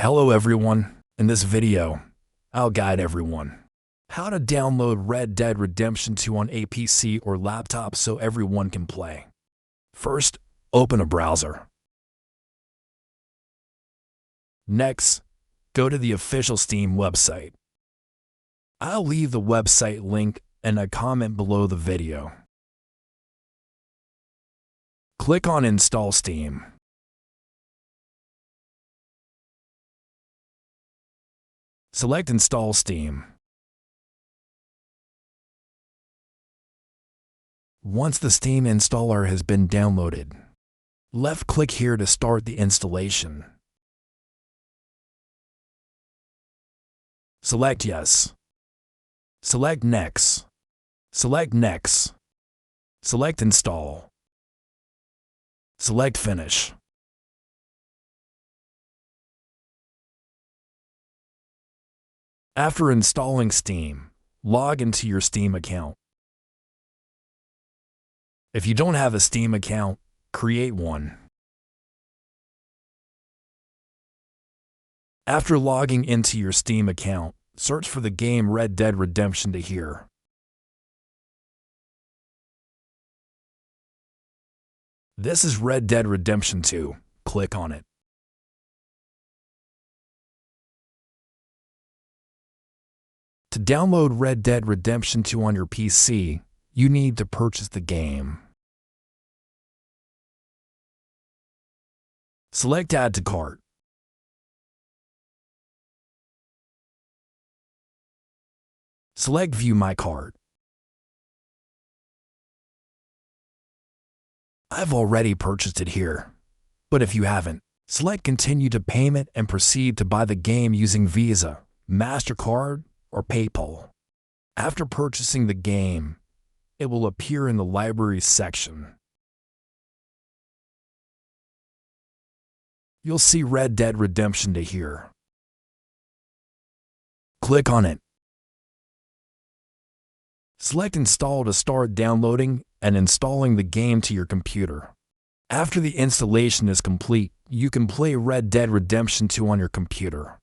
Hello everyone. In this video, I'll guide everyone how to download Red Dead Redemption 2 on a PC or laptop so everyone can play. First, open a browser. Next, go to the official Steam website. I'll leave the website link in a comment below the video. Click on Install Steam. Select Install Steam. Once the Steam installer has been downloaded, left-click here to start the installation. Select Yes. Select Next. Select Next. Select Install. Select Finish. After installing Steam, log into your Steam account. If you don't have a Steam account, create one. After logging into your Steam account, search for the game Red Dead Redemption 2 here. This is Red Dead Redemption 2. Click on it. To download Red Dead Redemption 2 on your PC, you need to purchase the game. Select Add to Cart. Select View My Cart. I've already purchased it here, but if you haven't, select Continue to Payment and proceed to buy the game using Visa, MasterCard, or PayPal. After purchasing the game, it will appear in the Libraries section. You'll see Red Dead Redemption 2 here. Click on it. Select Install to start downloading and installing the game to your computer. After the installation is complete, you can play Red Dead Redemption 2 on your computer.